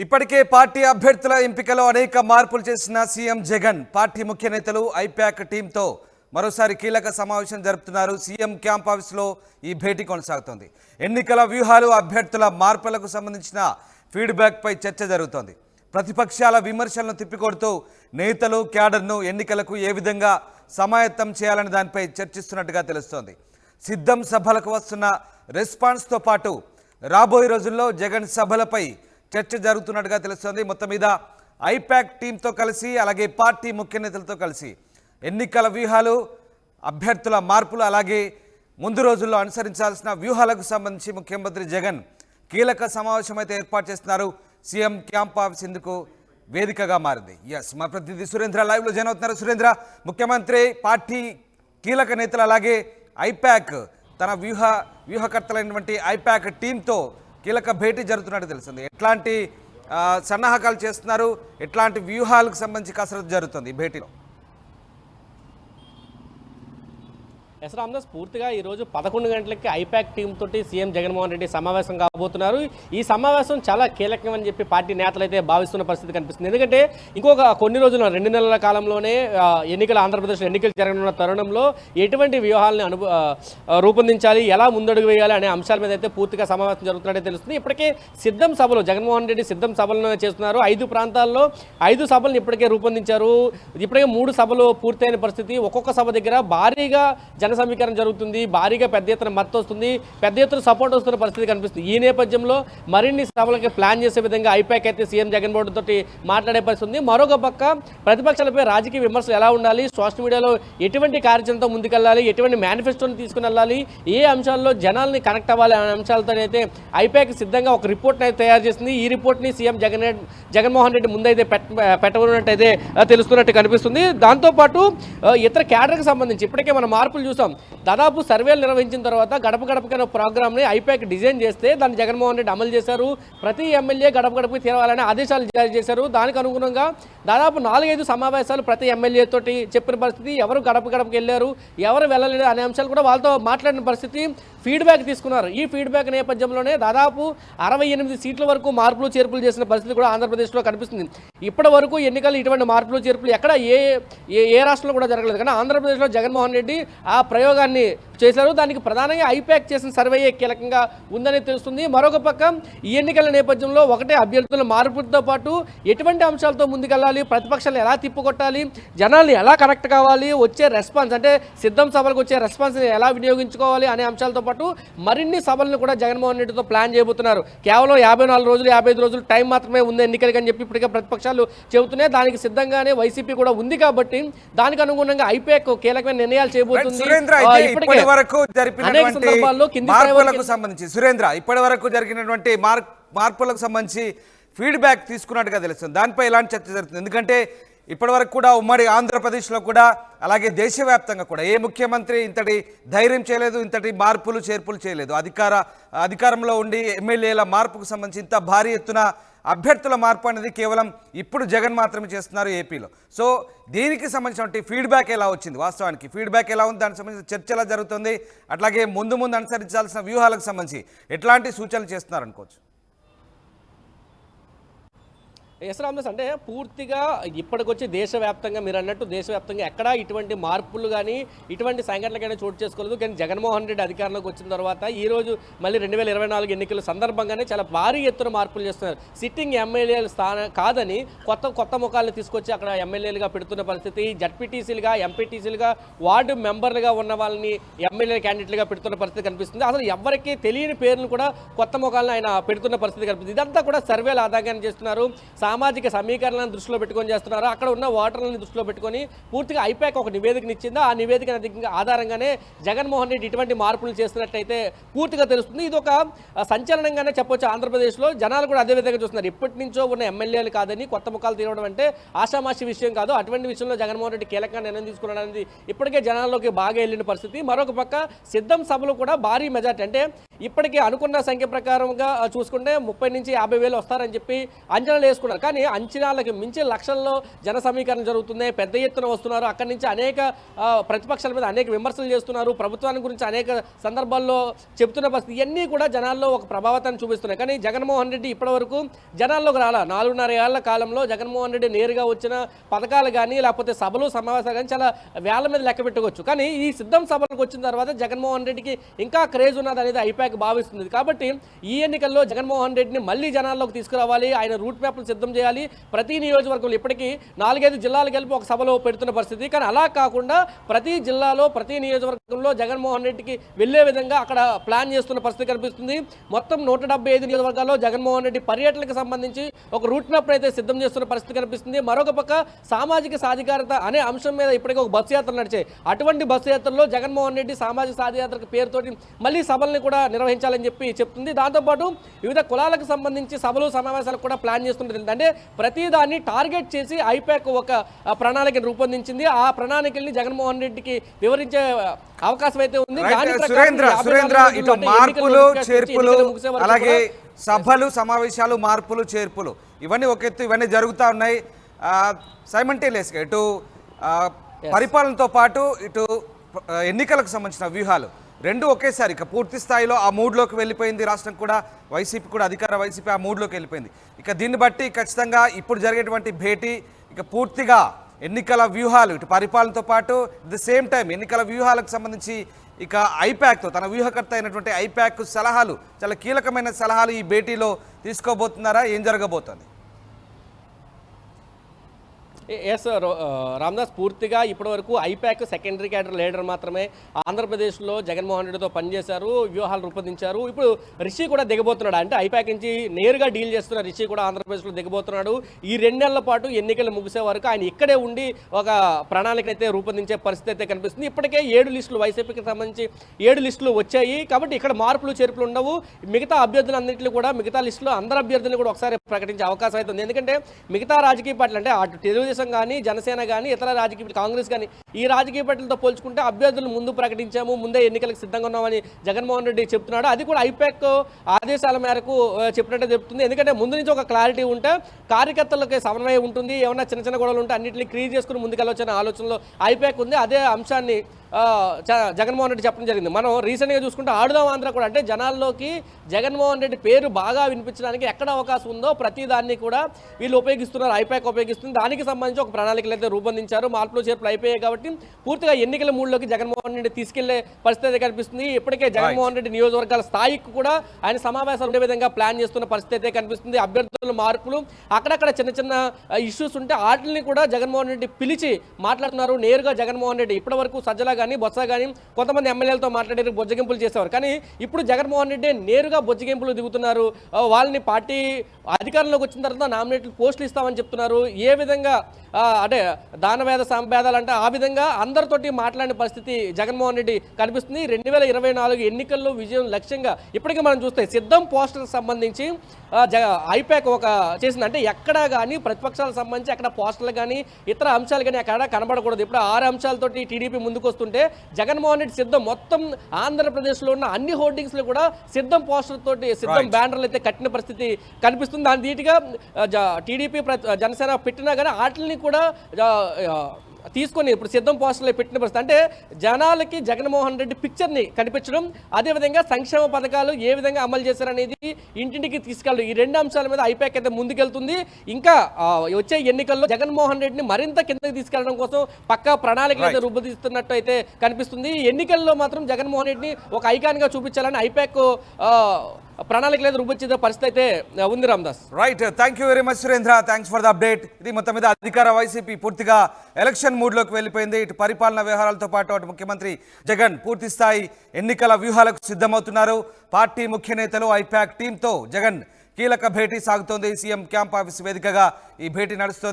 ఇప్పటికే పార్టీ అభ్యర్థుల ఎంపికలో అనేక మార్పులు చేసిన సీఎం జగన్ పార్టీ ముఖ్య నేతలు ఐపాక్ టీంతో మరోసారి కీలక సమావేశం జరుపుతున్నారు. సీఎం క్యాంప్ ఆఫీస్లో ఈ భేటీ కొనసాగుతోంది. ఎన్నికల వ్యూహాలు, అభ్యర్థుల మార్పులకు సంబంధించిన ఫీడ్బ్యాక్పై చర్చ జరుగుతోంది. ప్రతిపక్షాల విమర్శలను తిప్పికొడుతూ నేతలు క్యాడర్ను ఎన్నికలకు ఏ విధంగా సమాయత్తం చేయాలని దానిపై చర్చిస్తున్నట్టుగా తెలుస్తోంది. సిద్ధం సభలకు వస్తున్న రెస్పాన్స్తో పాటు రాబోయే రోజుల్లో జగన్ సభలపై చర్చ జరుగుతున్నట్టుగా తెలుస్తోంది. మొత్తం మీద ఐపాక్ టీంతో కలిసి అలాగే పార్టీ ముఖ్య నేతలతో కలిసి ఎన్నికల వ్యూహాలు, అభ్యర్థుల మార్పులు అలాగే ముందు రోజుల్లో అనుసరించాల్సిన వ్యూహాలకు సంబంధించి ముఖ్యమంత్రి జగన్ కీలక సమావేశం అయితే ఏర్పాటు చేస్తున్నారు. సీఎం క్యాంప్ ఆఫీస్ ఇందుకు వేదికగా మారింది. మా ప్రతినిధి సురేంద్ర లైవ్లో జాయిన్ అవుతున్నారు. సురేంద్ర, ముఖ్యమంత్రి, పార్టీ కీలక నేతలు అలాగే ఐపాక్ తన వ్యూహకర్తలైనటువంటి ఐపాక్ టీంతో కీలక భేటీ జరుగుతున్నట్టు తెలుస్తుంది. ఎట్లాంటి సన్నాహకాలు చేస్తున్నారు, ఎట్లాంటి వ్యూహాలకు సంబంధించి కసరత్తు జరుగుతుంది ఈ భేటీలో? ఎస్ రామ్దాస్, పూర్తిగా ఈరోజు 11 గంటలకి ఐపాక్ టీం తోటి సీఎం జగన్మోహన్ రెడ్డి సమావేశం కాబోతున్నారు. ఈ సమావేశం చాలా కీలకమని చెప్పి పార్టీ నేతలు అయితే భావిస్తున్న పరిస్థితి కనిపిస్తుంది. ఎందుకంటే ఇంకొక కొన్ని రోజులు 2 నెలల కాలంలోనే ఆంధ్రప్రదేశ్లో ఎన్నికలు జరగనున్న తరుణంలో ఎటువంటి వ్యూహాలను రూపొందించాలి, ఎలా ముందడుగు వేయాలి అనే అంశాల మీద అయితే పూర్తిగా సమావేశం జరుగుతున్నట్టే తెలుస్తుంది. ఇప్పటికే సిద్ధం సభలు జగన్మోహన్ రెడ్డి సిద్ధం సభలను చేస్తున్నారు. 5 ప్రాంతాల్లో 5 సభలను ఇప్పటికే రూపొందించారు. ఇప్పటికే 3 సభలు పూర్తయిన పరిస్థితి. ఒక్కొక్క సభ దగ్గర భారీగా సమీకరణ జరుగుతుంది, భారీగా పెద్ద ఎత్తున మద్దతు వస్తుంది, పెద్ద ఎత్తున సపోర్ట్ వస్తున్న పరిస్థితి కనిపిస్తుంది. ఈ నేపథ్యంలో మరిన్ని సభలకి ప్లాన్ చేసే విధంగా ఐపాక్ అయితే సీఎం జగన్మోహన్ రెడ్డి తోటి మాట్లాడే పరిస్థితి ఉంది. మరొక పక్క ప్రతిపక్షాలపై రాజకీయ విమర్శలు ఎలా ఉండాలి, సోషల్ మీడియాలో ఎటువంటి కార్యాచరణతో ముందుకెళ్ళాలి, ఎటువంటి మేనిఫెస్టోని తీసుకుని వెళ్ళాలి, ఏ అంశాల్లో జనాల్ని కనెక్ట్ అవ్వాలి అనే అంశాలతో అయితే ఐపాక్ సిద్ధంగా ఒక రిపోర్ట్ని అయితే తయారు చేసింది. ఈ రిపోర్ట్ని సీఎం జగన్మోహన్ రెడ్డి ముందైతే పెట్టనున్నట్టయితే తెలుస్తున్నట్టు కనిపిస్తుంది. దాంతోపాటు ఇతర క్యాడర్కి సంబంధించి ఇప్పటికే మనం మార్పులు చూసాం. దాదాపు సర్వేలు నిర్వహించిన తర్వాత గడప గడపకైన ప్రోగ్రామ్ని ఐపాక్ డిజైన్ చేస్తే దాన్ని జగన్మోహన్ రెడ్డి అమలు చేశారు. ప్రతి ఎమ్మెల్యే గడప గడపకి తీరాలని ఆదేశాలు జారీ చేశారు. దానికి అనుగుణంగా దాదాపు 4-5 సమావేశాలు ప్రతి ఎమ్మెల్యే తోటి చెప్పిన పరిస్థితి. ఎవరు గడప గడపకి వెళ్ళారు, ఎవరు వెళ్ళలేదు అనే అంశాలు కూడా వాళ్ళతో మాట్లాడిన పరిస్థితి, ఫీడ్బ్యాక్ తీసుకున్నారు. ఈ ఫీడ్బ్యాక్ నేపథ్యంలోనే దాదాపు 68 సీట్ల వరకు మార్పులు చేర్పులు చేసిన పరిస్థితి కూడా ఆంధ్రప్రదేశ్లో కనిపిస్తుంది. ఇప్పటి వరకు ఎన్నికలు ఇటువంటి మార్పులు చేర్పులు ఎక్కడ ఏ రాష్ట్రంలో కూడా జరగలేదు. కానీ ఆంధ్రప్రదేశ్లో జగన్మోహన్ రెడ్డి ఆ ప్రయోగాన్ని చేశారు. దానికి ప్రధానంగా ఐపాక్ చేసిన సర్వేయే కీలకంగా ఉందని తెలుస్తుంది. మరొక పక్క ఈ ఎన్నికల నేపథ్యంలో ఒకటే అభ్యర్థుల మార్పులతో పాటు ఎటువంటి అంశాలతో ముందుకెళ్ళాలి, ప్రతిపక్షాలను ఎలా తిప్పుకొట్టాలి, జనాల్ని ఎలా కనెక్ట్ కావాలి, వచ్చే రెస్పాన్స్ అంటే సిద్ధం సభలకు వచ్చే రెస్పాన్స్ని ఎలా వినియోగించుకోవాలి అనే అంశాలతో పాటు మరిన్ని సభలను కూడా జగన్మోహన్ రెడ్డితో ప్లాన్ చేయబోతున్నారు. కేవలం 54 రోజులు 55 రోజులు టైం మాత్రమే ఉంది ఎన్నికలకి అని చెప్పి ఇప్పటికే ప్రతిపక్షాలు చెబుతున్నాయి. దానికి సిద్ధంగా వైసీపీ కూడా ఉంది కాబట్టి దానికి అనుగుణంగా ఐపాక్ కీలకమైన నిర్ణయాలు చేయబోతుంది. ఇప్పటి వరకు జరిగినటువంటి మార్పులకు సంబంధించి ఫీడ్బ్యాక్ తీసుకున్నట్టుగా తెలుస్తుంది. దానిపై ఎలాంటి చర్చ జరుగుతుంది? ఎందుకంటే ఇప్పటి వరకు కూడా ఉమ్మడి ఆంధ్రప్రదేశ్లో కూడా అలాగే దేశవ్యాప్తంగా కూడా ఏ ముఖ్యమంత్రి ఇంతటి ధైర్యం చేయలేదు, ఇంతటి మార్పులు చేర్పులు చేయలేదు. అధికారంలో ఉండి ఎమ్మెల్యేల మార్పుకు సంబంధించి ఇంత భారీ ఎత్తున అభ్యర్థుల మార్పు అనేది కేవలం ఇప్పుడు జగన్ మాత్రమే చేస్తున్నారు ఏపీలో. సో దీనికి సంబంధించిన ఫీడ్బ్యాక్ ఎలా వచ్చింది, వాస్తవానికి ఫీడ్బ్యాక్ ఎలా ఉంది, దానికి సంబంధించిన చర్చ ఎలా జరుగుతుంది, అట్లాగే ముందు అనుసరించాల్సిన వ్యూహాలకు సంబంధించి ఎట్లాంటి సూచనలు చేస్తున్నారు అనుకోవచ్చు? ఎస్ రామ్దాస్, అంటే పూర్తిగా ఇప్పటికొచ్చి దేశవ్యాప్తంగా మీరు అన్నట్టు దేశవ్యాప్తంగా ఎక్కడా ఇటువంటి మార్పులు కానీ ఇటువంటి సంఘటనలకైనా చోటు చేసుకోలేదు. కానీ జగన్మోహన్ రెడ్డి అధికారంలోకి వచ్చిన తర్వాత ఈరోజు మళ్ళీ 2024 ఎన్నికల సందర్భంగానే చాలా భారీ ఎత్తున మార్పులు చేస్తున్నారు. సిట్టింగ్ ఎమ్మెల్యేల స్థానం కాదని కొత్త ముఖాలను తీసుకొచ్చి అక్కడ ఎమ్మెల్యేలుగా పెడుతున్న పరిస్థితి, జడ్పీటీసీలుగా, ఎంపీటీసీలుగా, వార్డు మెంబర్లుగా ఉన్న వాళ్ళని ఎమ్మెల్యే క్యాండిడేట్లుగా పెడుతున్న పరిస్థితి కనిపిస్తుంది. అసలు ఎవరికి తెలియని పేర్లు కూడా కొత్త ముఖాలను ఆయన పెడుతున్న పరిస్థితి కనిపిస్తుంది. ఇదంతా కూడా సర్వేల ఆధారంగా చేస్తున్నారు. సామాజిక సమీకరణలను దృష్టిలో పెట్టుకొని చేస్తున్నారు. అక్కడ ఉన్న ఓటర్లను దృష్టిలో పెట్టుకొని పూర్తిగా ఐపాక్ ఒక నివేదికను ఇచ్చింది. ఆ నివేదిక ఆధారంగానే జగన్మోహన్ రెడ్డి ఇటువంటి మార్పులు చేస్తున్నట్టయితే పూర్తిగా తెలుస్తుంది. ఇది ఒక సంచలనంగానే చెప్పొచ్చు. ఆంధ్రప్రదేశ్లో జనాలు కూడా అదే విధంగా చూస్తున్నారు. ఎప్పటి నుంచో ఉన్న ఎమ్మెల్యేలు కాదని కొత్త ముఖాలు తీరడం అంటే ఆషామాషి విషయం కాదు. అటువంటి విషయంలో జగన్మోహన్ రెడ్డి కీలకంగా నిర్ణయం తీసుకున్నాడు అనేది ఇప్పటికే జనాల్లోకి బాగా వెళ్ళిన పరిస్థితి. మరొక పక్క సిద్ధం సభలు కూడా భారీ మెజార్టీ, అంటే ఇప్పటికే అనుకున్న సంఖ్య ప్రకారంగా చూసుకుంటే 30 నుంచి 50 వేలు వస్తారని చెప్పి అంచనాలు వేసుకున్నారు. కానీ అంచనాలకు మించి లక్షల్లో జన సమీకరణ జరుగుతుంది, పెద్ద ఎత్తున వస్తున్నారు. అక్కడి నుంచి అనేక ప్రతిపక్షాల మీద అనేక విమర్శలు చేస్తున్నారు, ప్రభుత్వాన్ని గురించి అనేక సందర్భాల్లో చెబుతున్న పరిస్థితి ఇవన్నీ కూడా జనాల్లో ఒక ప్రభావితాన్ని చూపిస్తున్నాయి. కానీ జగన్మోహన్ రెడ్డి ఇప్పటివరకు జనాల్లోకి రాలా. 4.5 ఏళ్ల కాలంలో జగన్మోహన్ రెడ్డి నేరుగా వచ్చిన పథకాలు కానీ లేకపోతే సభలు సమావేశాలు కానీ చాలా వేల మీద లెక్క పెట్టుకోవచ్చు. కానీ ఈ సిద్ధం సభలకు వచ్చిన తర్వాత జగన్మోహన్ రెడ్డికి ఇంకా క్రేజ్ ఉన్నది అనేది ఐపాక్ భావిస్తుంది. కాబట్టి ఈ ఎన్నికల్లో జగన్మోహన్ రెడ్డిని మళ్ళీ జనాల్లోకి తీసుకురావాలి, ఆయన రూట్ మ్యాప్లు సిద్ధం చేయాలి. ప్రతి నియోజకవర్గంలో ఇప్పటికీ 4-5 జిల్లాలు కలిపి ఒక సభలో పెడుతున్న పరిస్థితి. కానీ అలా కాకుండా ప్రతి జిల్లాలో ప్రతి నియోజకవర్గంలో జగన్మోహన్ రెడ్డికి వెళ్లే విధంగా అక్కడ ప్లాన్ చేస్తున్న పరిస్థితి కనిపిస్తుంది. మొత్తం 175 నియోజకవర్గాల్లో జగన్మోహన్ రెడ్డి పర్యటనకు సంబంధించి ఒక రూట్ మ్యాప్ అయితే సిద్ధం చేస్తున్న పరిస్థితి కనిపిస్తుంది. మరొక పక్క సామాజిక సాధికారత అనే అంశం మీద ఇప్పటికే ఒక బస్సు యాత్ర నడిచాయి. అటువంటి బస్సు యాత్రలో జగన్మోహన్ రెడ్డి సామాజిక సాధికారత పేరుతోటి మళ్ళీ సభల్ని కూడా నిర్వహించాలని చెప్పి చెప్తుంది. దాంతోపాటు వివిధ కులాలకు సంబంధించి సభలు సమావేశాలకు కూడా ప్లాన్ చేస్తుంటుంది. అంటే ప్రతిదాన్ని టార్గెట్ చేసి ఐపాక్ ఒక ప్రణాళికను రూపొందించింది. ఆ ప్రణాళికల్ని జగన్మోహన్ రెడ్డికి వివరించే అవకాశం అయితే ఉంది. సురేంద్ర, ఇటు మార్పులు చేర్పులు అలాగే సభలు సమావేశాలు మార్పులు చేర్పులు ఇవన్నీ ఒక ఎత్తు, ఇవన్నీ జరుగుతూ ఉన్నాయి సైమల్టేనియస్గా. ఇటు పరిపాలనతో పాటు ఇటు ఎన్నికలకు సంబంధించిన వ్యూహాలు రెండు ఒకేసారి ఇక పూర్తి స్థాయిలో ఆ మూడ్లోకి వెళ్ళిపోయింది రాష్ట్రం కూడా. వైసీపీ కూడా అధికార వైసీపీ ఆ మూడ్లోకి వెళ్ళిపోయింది. ఇక దీన్ని బట్టి ఖచ్చితంగా ఇప్పుడు జరిగేటువంటి భేటీ ఇక పూర్తిగా ఎన్నికల వ్యూహాలు ఇటు పరిపాలనతో పాటు ది సేమ్ టైం ఎన్నికల వ్యూహాలకు సంబంధించి ఇక ఐపాక్తో తన వ్యూహకర్త అయినటువంటి ఐపాక్ సలహాలు, చాలా కీలకమైన సలహాలు ఈ భేటీలో తీసుకోబోతున్నారా? ఏం జరగబోతోంది? ఎస్ రామ్దాస్, పూర్తిగా ఇప్పటివరకు ఐపాక్ సెకండరీ క్యాడర్ లీడర్ మాత్రమే ఆంధ్రప్రదేశ్లో జగన్మోహన్ రెడ్డితో పనిచేశారు, వ్యూహాలు రూపొందించారు. ఇప్పుడు రిషి కూడా దిగబోతున్నాడు. అంటే ఐపాక్ నుంచి నేరుగా డీల్ చేస్తున్న రిషి కూడా ఆంధ్రప్రదేశ్లో దిగబోతున్నాడు. ఈ 2 నెలల పాటు ఎన్నికలు ముగిసే వరకు ఆయన ఇక్కడే ఉండి ఒక ప్రణాళిక అయితే రూపొందించే పరిస్థితి అయితే కనిపిస్తుంది. ఇప్పటికే 7 లిస్టులు వైసీపీకి సంబంధించి 7 లిస్టులు వచ్చాయి. కాబట్టి ఇక్కడ మార్పులు చేర్పులు ఉండవు. మిగతా అభ్యర్థులన్నింటినీ కూడా మిగతా లిస్టులో అందరు అభ్యర్థులను కూడా ఒకసారి ప్రకటించే అవకాశం అయితే ఉంది. ఎందుకంటే మిగతా రాజకీయ పార్టీలు అంటే అటు తెలుగుదేశం కానీ జనసేన కానీ ఇతర రాజకీయ కాంగ్రెస్ కానీ ఈ రాజకీయ పార్టీలతో పోల్చుకుంటే అభ్యర్థులు ముందు ప్రకటించాము, ముందే ఎన్నికలకు సిద్ధంగా ఉన్నామని జగన్మోహన్ రెడ్డి చెప్తున్నాడు. అది కూడా ఐపాక్ ఆదేశాల మేరకు చెప్పినట్టే చెప్తుంది. ఎందుకంటే ముందు నుంచి ఒక క్లారిటీ ఉంటే కార్యకర్తలకి సమన్వయం ఉంటుంది, ఏమన్నా చిన్న చిన్న గొడవలు ఉంటే అన్నింటినీ క్లియర్ చేసుకుని ముందుకెళ్ళొచ్చనే ఆలోచనలో ఐపాక్ ఉంది. అదే అంశాన్ని జగన్మోహన్ రెడ్డి చెప్పడం జరిగింది. మనం రీసెంట్గా చూసుకుంటే ఆడుదాం ఆంధ్ర కూడా, అంటే జనాల్లోకి జగన్మోహన్ రెడ్డి పేరు బాగా వినిపించడానికి ఎక్కడ అవకాశం ఉందో ప్రతి దాన్ని కూడా వీళ్ళు ఉపయోగిస్తున్నారు, ఐపాక్ ఉపయోగిస్తుంది. దానికి సంబంధించి ఒక ప్రణాళికలు అయితే రూపొందించారు. మార్పులు చేర్పులు అయిపోయాయి కాబట్టి పూర్తిగా ఎన్నికల మూడులోకి జగన్మోహన్ రెడ్డి తీసుకెళ్లే పరిస్థితి కనిపిస్తుంది. ఇప్పటికే జగన్మోహన్ రెడ్డి నియోజకవర్గాల స్థాయికి కూడా ఆయన సమావేశాలు ఉండే విధంగా ప్లాన్ చేస్తున్న పరిస్థితి అయితే కనిపిస్తుంది. అభ్యర్థుల మార్పులు అక్కడక్కడ చిన్న చిన్న ఇష్యూస్ ఉంటే వాటిని కూడా జగన్మోహన్ రెడ్డి పిలిచి మాట్లాడుతున్నారు. నేరుగా జగన్మోహన్ రెడ్డి ఇప్పటి వరకు సజ్జల కానీ బొత్స కానీ కొంతమంది ఎమ్మెల్యేలతో మాట్లాడారు, బొజ్జగింపులు చేసేవారు. కానీ ఇప్పుడు జగన్మోహన్ రెడ్డి నేరుగా బొజ్జగింపులు దిగుతున్నారు. వాళ్ళని పార్టీ అధికారంలోకి వచ్చిన తర్వాత నామినేట్లు పోస్టులు ఇస్తామని చెప్తున్నారు. ఏ విధంగా అంటే దానవేద సంభేదాలు అంటే ఆ విధంగా అందరితోటి మాట్లాడిన పరిస్థితి జగన్మోహన్ రెడ్డి కనిపిస్తుంది. 2024 ఎన్నికల్లో విజయం లక్ష్యంగా ఇప్పటికీ మనం చూస్తే సిద్ధం పోస్టర్కి సంబంధించి ఐపాక్ ఒక చేసింది. అంటే ఎక్కడా కానీ ప్రతిపక్షాలకు సంబంధించి అక్కడ పోస్టర్లు కానీ ఇతర అంశాలు కానీ అక్కడ కనబడకూడదు. ఇప్పుడు 6 అంశాలతోటి టీడీపీ ముందుకు వస్తుంటే జగన్మోహన్ రెడ్డి సిద్ధం మొత్తం ఆంధ్రప్రదేశ్లో ఉన్న అన్ని హోర్డింగ్స్లో కూడా సిద్ధం పోస్టర్ తోటి సిద్ధం బ్యానర్లు అయితే కట్టిన పరిస్థితి కనిపిస్తుంది. దాని ధీటుగా టీడీపీ జనసేన పెట్టినా కానీ వాటిని కూడా తీసుకొని ఇప్పుడు సిద్ధం పోస్టర్లో పెట్టిన పరిస్థితి. అంటే జనాలకి జగన్మోహన్ రెడ్డి పిక్చర్ని కనిపించడం, అదేవిధంగా సంక్షేమ పథకాలు ఏ విధంగా అమలు చేశారనేది ఇంటింటికి తీసుకెళ్ళడం, ఈ 2 అంశాల మీద ఐపాక్ అయితే ముందుకెళ్తుంది. ఇంకా వచ్చే ఎన్నికల్లో జగన్మోహన్ రెడ్డిని మరింత కిందకి తీసుకెళ్లడం కోసం పక్కా ప్రణాళికలు అయితే రూపొందిస్తున్నట్టు అయితే కనిపిస్తుంది. ఎన్నికల్లో మాత్రం జగన్మోహన్ రెడ్డిని ఒక ఐకాన్గా చూపించాలని ఐపాక్ ప్రణాళికలు అయితే రూపొందించే పరిస్థితి అయితే ఉంది. Ramdas, right, thank you very much Surendra, thanks for the update. ఇది మొత్తం మీద అధికార వైసీపీ పూర్తిగా ఎలక్షన్ మూడ్లోకి వెళ్ళిపోయింది. ఇటు పరిపాలన వ్యవహారాలతో పాటు అటు ముఖ్యమంత్రి జగన్ పూర్తి స్థాయి ఎన్నికల వ్యూహాలకు సిద్ధమవుతున్నారు. పార్టీ ముఖ్య నేతలు ఐపాక్ టీంతో జగన్ కీలక భేటీ సాగుతోంది. సీఎం క్యాంప్ ఆఫీస్ వేదికగా ఈ భేటీ నడుస్తోంది.